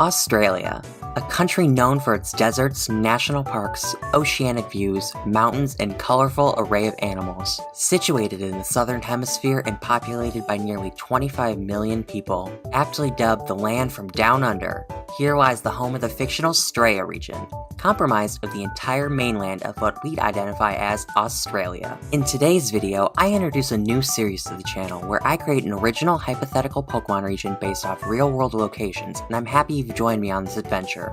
Australia, a country known for its deserts, national parks, oceanic views, mountains, and colorful array of animals. Situated in the southern hemisphere and populated by nearly 25 million people, aptly dubbed the land from down under, here lies the home of the fictional STRAYA region, comprised of the entire mainland of what we'd identify as Australia. In today's video, I introduce a new series to the channel where I create an original hypothetical Pokemon region based off real-world locations, and I'm happy you've joined me on this adventure.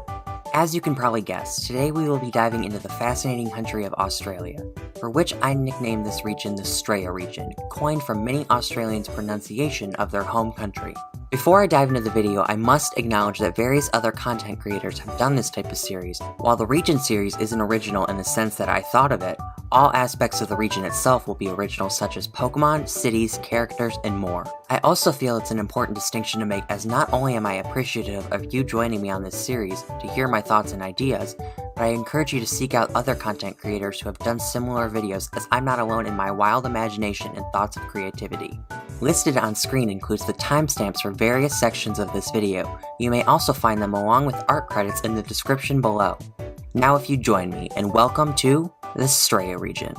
As you can probably guess, today we will be diving into the fascinating country of Australia, for which I nicknamed this region the STRAYA region, coined from many Australians' pronunciation of their home country. Before I dive into the video, I must acknowledge that various other content creators have done this type of series. While the region series isn't original in the sense that I thought of it, all aspects of the region itself will be original, such as Pokemon, cities, characters, and more. I also feel it's an important distinction to make, as not only am I appreciative of you joining me on this series to hear my thoughts and ideas, but I encourage you to seek out other content creators who have done similar videos, as I'm not alone in my wild imagination and thoughts of creativity. Listed on screen includes the timestamps for various sections of this video. You may also find them along with art credits in the description below. Now if you join me, and welcome to the STRAYA region.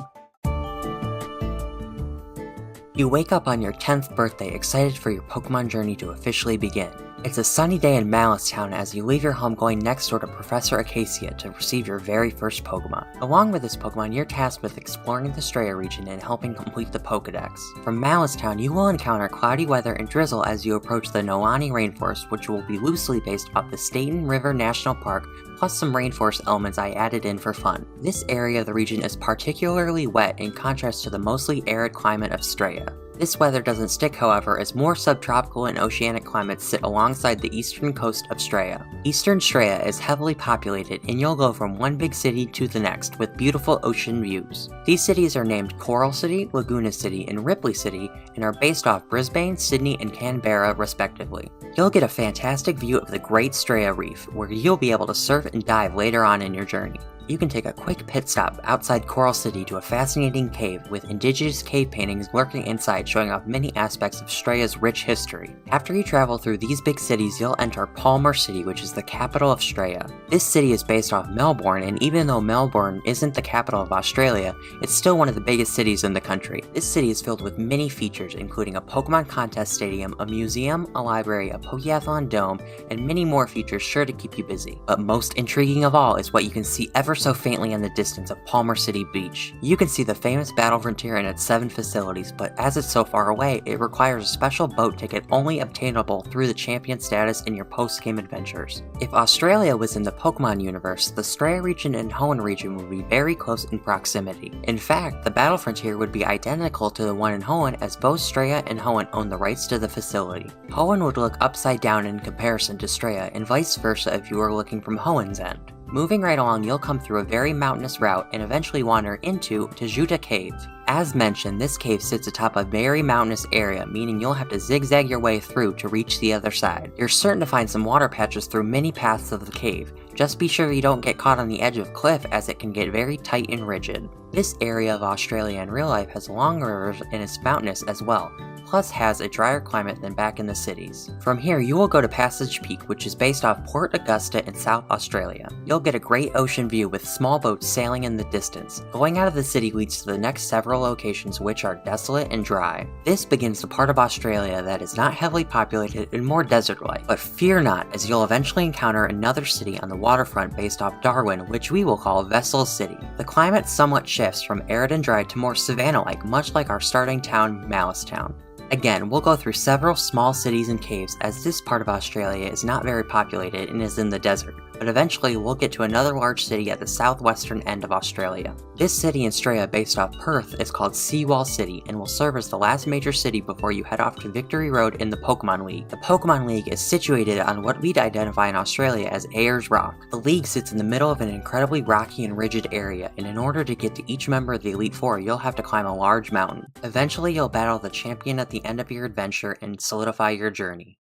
You wake up on your 10th birthday excited for your Pokemon journey to officially begin. It's a sunny day in Malice Town as you leave your home going next door to Professor Acacia to receive your very first Pokemon. Along with this Pokemon, you're tasked with exploring the STRAYA region and helping complete the Pokedex. From Malice Town, you will encounter cloudy weather and drizzle as you approach the Nolani Rainforest, which will be loosely based off the Staten River National Park, plus some rainforest elements I added in for fun. This area of the region is particularly wet in contrast to the mostly arid climate of STRAYA. This weather doesn't stick, however, as more subtropical and oceanic climates sit alongside the eastern coast of STRAYA. Eastern STRAYA is heavily populated, and you'll go from one big city to the next with beautiful ocean views. These cities are named Coral City, Laguna City, and Ripley City, and are based off Brisbane, Sydney, and Canberra respectively. You'll get a fantastic view of the Great STRAYA Reef, where you'll be able to surf and dive later on in your journey. You can take a quick pit stop outside Coral City to a fascinating cave with indigenous cave paintings lurking inside, showing off many aspects of STRAYA's rich history. After you travel through these big cities, you'll enter Palmer City, which is the capital of STRAYA. This city is based off Melbourne, and even though Melbourne isn't the capital of Australia, it's still one of the biggest cities in the country. This city is filled with many features, including a Pokemon contest stadium, a museum, a library, a Pokeathon dome, and many more features sure to keep you busy. But most intriguing of all is what you can see ever so faintly in the distance of Palmer City Beach. You can see the famous Battle Frontier and its 7 facilities, but as it's so far away, it requires a special boat ticket only obtainable through the champion status in your post-game adventures. If Australia was in the Pokemon universe, the STRAYA region and Hoenn region would be very close in proximity. In fact, the Battle Frontier would be identical to the one in Hoenn, as both STRAYA and Hoenn own the rights to the facility. Hoenn would look upside down in comparison to STRAYA, and vice versa if you were looking from Hoenn's end. Moving right along, you'll come through a very mountainous route and eventually wander into Tajuta Cave. As mentioned, this cave sits atop a very mountainous area, meaning you'll have to zigzag your way through to reach the other side. You're certain to find some water patches through many paths of the cave. Just be sure you don't get caught on the edge of a cliff, as it can get very tight and rigid. This area of Australia in real life has long rivers and is mountainous as well, plus has a drier climate than back in the cities. From here, you will go to Passage Peak, which is based off Port Augusta in South Australia. You'll get a great ocean view with small boats sailing in the distance. Going out of the city leads to the next several locations, which are desolate and dry. This begins the part of Australia that is not heavily populated and more desert-like. But fear not, as you'll eventually encounter another city on the waterfront based off Darwin, which we will call Vessel City. The climate somewhat shifts from arid and dry to more savanna-like, much like our starting town, Malice Town. Again, we'll go through several small cities and caves, as this part of Australia is not very populated and is in the desert, but eventually we'll get to another large city at the southwestern end of Australia. This city in STRAYA based off Perth is called Seawall City and will serve as the last major city before you head off to Victory Road in the Pokemon League. The Pokemon League is situated on what we'd identify in Australia as Ayers Rock. The league sits in the middle of an incredibly rocky and rigid area, and in order to get to each member of the Elite Four, you'll have to climb a large mountain. Eventually you'll battle the champion at the end of your adventure and solidify your journey.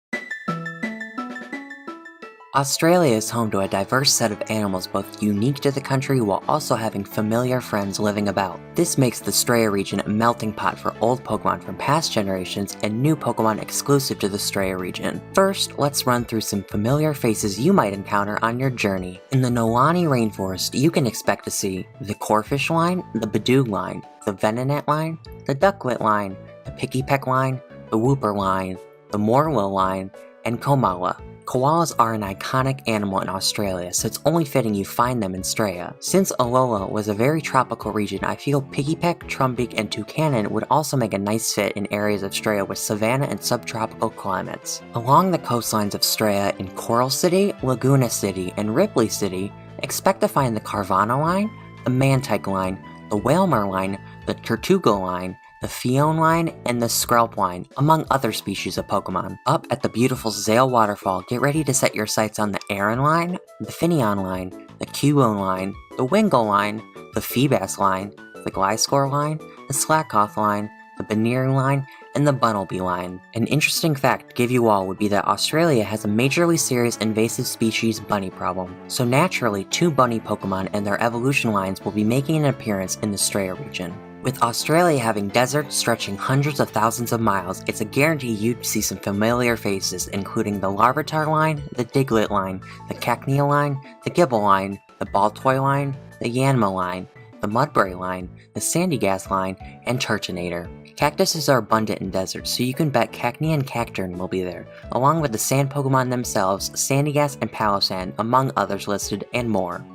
Australia is home to a diverse set of animals both unique to the country while also having familiar friends living about. This makes the STRAYA region a melting pot for old Pokemon from past generations and new Pokemon exclusive to the STRAYA region. First, let's run through some familiar faces you might encounter on your journey. In the Nolani Rainforest, you can expect to see the Corphish line, the Bidoof line, the Venonat line, the Ducklet line, the Pikipek line, the Wooper line, the Morwell line, and Komala. Koalas are an iconic animal in Australia, so it's only fitting you find them in STRAYA. Since Alola was a very tropical region, I feel Pikipek, Trumbeak, and Toucanon would also make a nice fit in areas of STRAYA with savanna and subtropical climates. Along the coastlines of STRAYA in Coral City, Laguna City, and Ripley City, expect to find the Carvana line, the Mantike line, the Wailmer line, the Tortuga line, the Fione line, and the Skrelp line, among other species of Pokemon. Up at the beautiful Zale Waterfall, get ready to set your sights on the Aron line, the Finneon line, the Cubone line, the Wingull line, the Feebas line, the Gliscor line, the Slakoth line, the Banir line, and the Bunnelby line. An interesting fact to give you all would be that Australia has a majorly serious invasive species bunny problem, so naturally 2 bunny Pokemon and their evolution lines will be making an appearance in the STRAYA region. With Australia having deserts stretching hundreds of thousands of miles, it's a guarantee you'd see some familiar faces, including the Larvitar line, the Diglett line, the Cacnea line, the Gibble line, the Baltoy line, the Yanma line, the Mudbray line, the Sandygast line, and Turtonator. Cactuses are abundant in deserts, so you can bet Cacnea and Cacturne will be there, along with the sand Pokemon themselves, Sandygast and Palossand, among others listed, and more.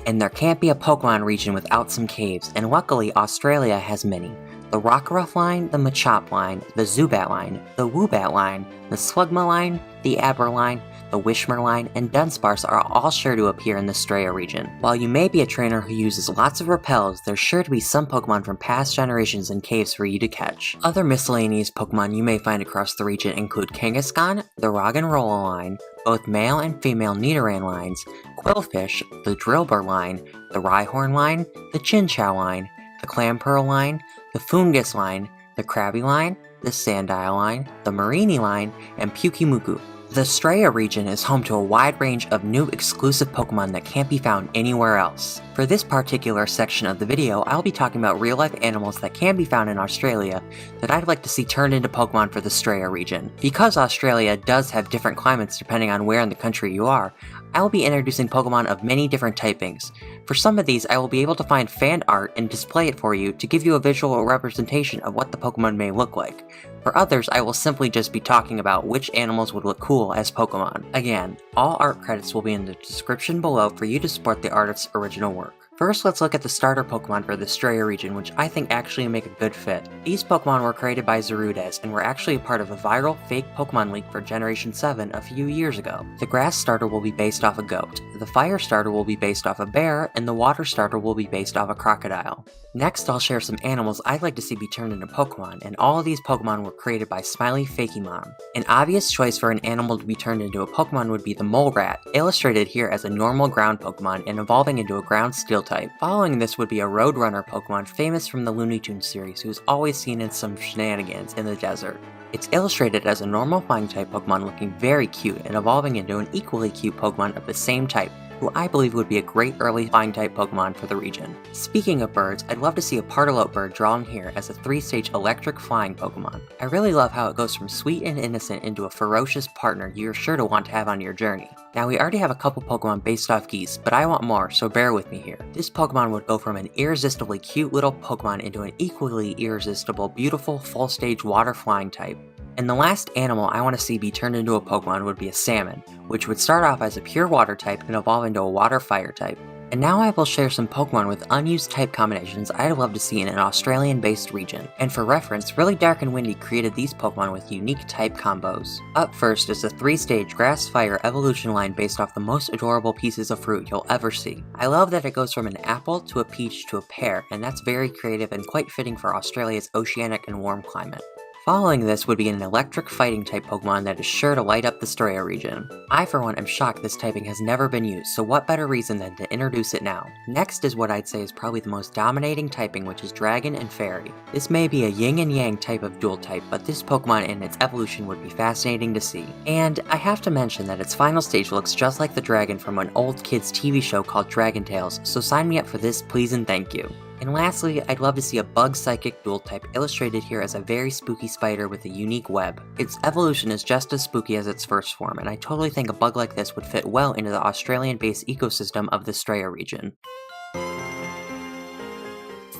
And there can't be a Pokemon region without some caves, and luckily Australia has many. The Rockruff line, the Machop line, the Zubat line, the Woobat line, the Slugma line, the Aber line, the Wishmer line, and Dunsparce are all sure to appear in the STRAYA region. While you may be a trainer who uses lots of repels, there's sure to be some Pokemon from past generations in caves for you to catch. Other miscellaneous Pokemon you may find across the region include Kangaskhan, the Roggenrola line, both male and female Nidoran lines, Quillfish, the Drillbur line, the Rhyhorn line, the Chinchou line, the Clamperl line, the Foongus line, the Krabby line, the Sandile line, the Mareanie line, and Pyukumuku. The STRAYA region is home to a wide range of new exclusive Pokemon that can't be found anywhere else. For this particular section of the video, I'll be talking about real-life animals that can be found in Australia that I'd like to see turned into Pokemon for the STRAYA region. Because Australia does have different climates depending on where in the country you are, I will be introducing Pokemon of many different typings. For some of these, I will be able to find fan art and display it for you to give you a visual representation of what the Pokemon may look like. For others, I will simply just be talking about which animals would look cool as Pokemon. Again, all art credits will be in the description below for you to support the artist's original work. First, let's look at the starter Pokemon for the STRAYA region, which I think actually make a good fit. These Pokemon were created by Zarudes and were actually a part of a viral fake Pokemon leak for Generation 7 a few years ago. The Grass starter will be based off a goat, the Fire starter will be based off a bear, and the Water starter will be based off a crocodile. Next, I'll share some animals I'd like to see be turned into Pokemon, and all of these Pokemon were created by Smiley Fakemon. An obvious choice for an animal to be turned into a Pokemon would be the Mole Rat, illustrated here as a normal ground Pokemon and evolving into a ground steel type. Following this would be a Roadrunner Pokemon famous from the Looney Tunes series who is always seen in some shenanigans in the desert. It's illustrated as a normal flying type Pokemon looking very cute and evolving into an equally cute Pokemon of the same type, who I believe would be a great early flying type Pokemon for the region. Speaking of birds, I'd love to see a Pardalote bird drawn here as a 3-stage electric flying Pokemon. I really love how it goes from sweet and innocent into a ferocious partner you're sure to want to have on your journey. Now we already have a couple Pokemon based off geese, but I want more, so bear with me here. This Pokemon would go from an irresistibly cute little Pokemon into an equally irresistible, beautiful, full-stage water flying type. And the last animal I want to see be turned into a Pokemon would be a salmon, which would start off as a pure water type and evolve into a water fire type. And now I will share some Pokemon with unused type combinations I'd love to see in an Australian-based region. And for reference, Really Dark and Windy created these Pokemon with unique type combos. Up first is a 3-stage Grass Fire evolution line based off the most adorable pieces of fruit you'll ever see. I love that it goes from an apple to a peach to a pear, and that's very creative and quite fitting for Australia's oceanic and warm climate. Following this would be an electric fighting type Pokemon that is sure to light up the STRAYA region. I for one am shocked this typing has never been used, so what better reason than to introduce it now. Next is what I'd say is probably the most dominating typing, which is Dragon and Fairy. This may be a yin and yang type of dual type, but this Pokemon and its evolution would be fascinating to see. And I have to mention that its final stage looks just like the dragon from an old kids TV show called Dragon Tales, so sign me up for this please and thank you. And lastly, I'd love to see a bug psychic dual type illustrated here as a very spooky spider with a unique web. Its evolution is just as spooky as its first form, and I totally think a bug like this would fit well into the Australian-based ecosystem of the STRAYA region.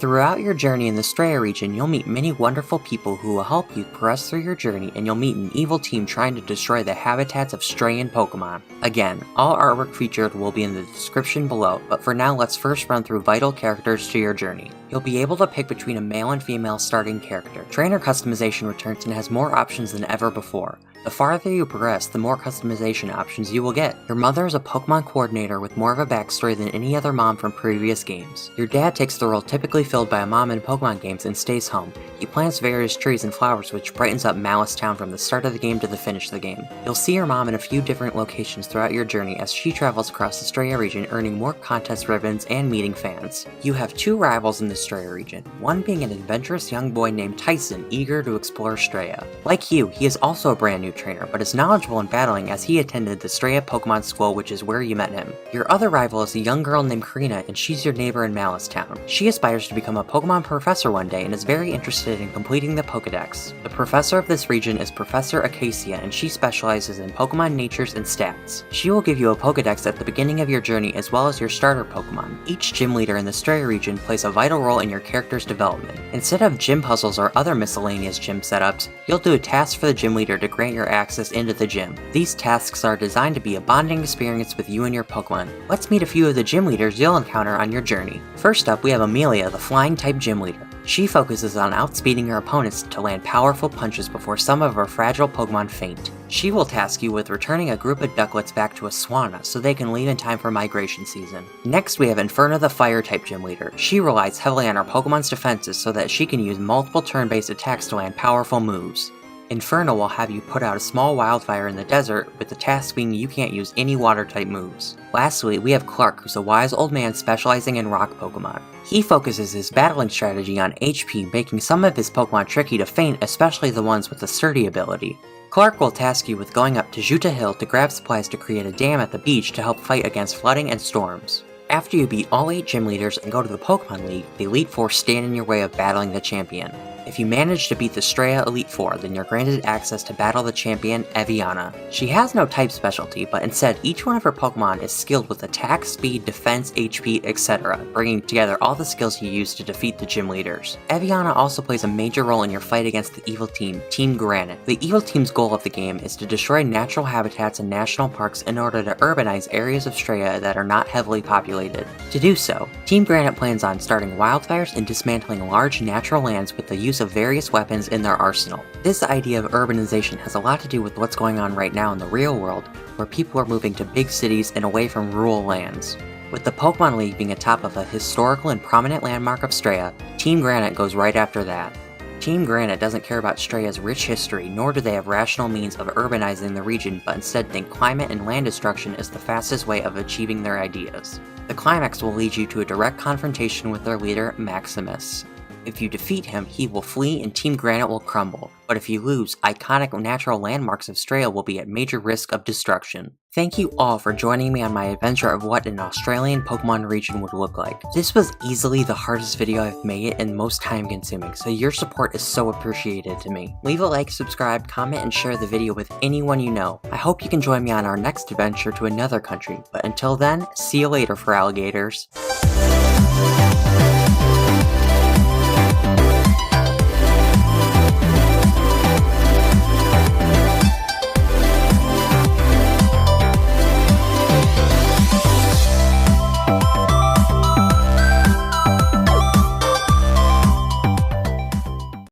Throughout your journey in the STRAYA region, you'll meet many wonderful people who will help you progress through your journey, and you'll meet an evil team trying to destroy the habitats of Strayan Pokemon. Again, all artwork featured will be in the description below, but for now let's first run through vital characters to your journey. You'll be able to pick between a male and female starting character. Trainer customization returns and has more options than ever before. The farther you progress, the more customization options you will get. Your mother is a Pokemon coordinator with more of a backstory than any other mom from previous games. Your dad takes the role typically filled by a mom in Pokemon games and stays home. He plants various trees and flowers which brightens up Malice Town from the start of the game to the finish of the game. You'll see your mom in a few different locations throughout your journey as she travels across the STRAYA region, earning more contest ribbons and meeting fans. You have two rivals in the STRAYA region, one being an adventurous young boy named Tyson, eager to explore STRAYA. Like you, he is also a brand new trainer, but is knowledgeable in battling as he attended the STRAYA Pokemon School, which is where you met him. Your other rival is a young girl named Karina, and she's your neighbor in Malice Town. She aspires to become a Pokemon professor one day and is very interested in completing the Pokedex. The professor of this region is Professor Acacia, and she specializes in Pokemon natures and stats. She will give you a Pokedex at the beginning of your journey as well as your starter Pokemon. Each gym leader in the STRAYA region plays a vital role in your character's development. Instead of gym puzzles or other miscellaneous gym setups, you'll do a task for the gym leader to grant your access into the gym. These tasks are designed to be a bonding experience with you and your Pokemon. Let's meet a few of the gym leaders you'll encounter on your journey. First up, we have Amelia, the flying type gym leader. She focuses on outspeeding her opponents to land powerful punches before some of her fragile Pokemon faint. She will task you with returning a group of ducklets back to Aswana so they can leave in time for migration season. Next we have Inferno, the fire type gym leader. She relies heavily on her Pokemon's defenses so that she can use multiple turn-based attacks to land powerful moves. Inferno will have you put out a small wildfire in the desert, with the task being you can't use any water-type moves. Lastly, we have Clark, who's a wise old man specializing in rock Pokemon. He focuses his battling strategy on HP, making some of his Pokemon tricky to faint, especially the ones with the sturdy ability. Clark will task you with going up to Juta Hill to grab supplies to create a dam at the beach to help fight against flooding and storms. After you beat all 8 gym leaders and go to the Pokemon League, the Elite Four stand in your way of battling the champion. If you manage to beat the STRAYA Elite Four, then you're granted access to battle the champion, Eviana. She has no type specialty, but instead each one of her Pokemon is skilled with attack, speed, defense, HP, etc., bringing together all the skills you use to defeat the gym leaders. Eviana also plays a major role in your fight against the evil team, Team Granite. The evil team's goal of the game is to destroy natural habitats and national parks in order to urbanize areas of STRAYA that are not heavily populated. To do so, Team Granite plans on starting wildfires and dismantling large natural lands with the use of various weapons in their arsenal. This idea of urbanization has a lot to do with what's going on right now in the real world, where people are moving to big cities and away from rural lands. With the Pokemon League being atop of a historical and prominent landmark of STRAYA, Team Granite goes right after that. Team Granite doesn't care about STRAYA's rich history, nor do they have rational means of urbanizing the region, but instead think climate and land destruction is the fastest way of achieving their ideas. The climax will lead you to a direct confrontation with their leader, Maximus. If you defeat him, he will flee and Team Granite will crumble, but if you lose, iconic natural landmarks of STRAYA will be at major risk of destruction. Thank you all for joining me on my adventure of what an Australian Pokemon region would look like. This was easily the hardest video I've made and most time consuming, so your support is so appreciated to me. Leave a like, subscribe, comment, and share the video with anyone you know. I hope you can join me on our next adventure to another country, but until then, see you later for alligators.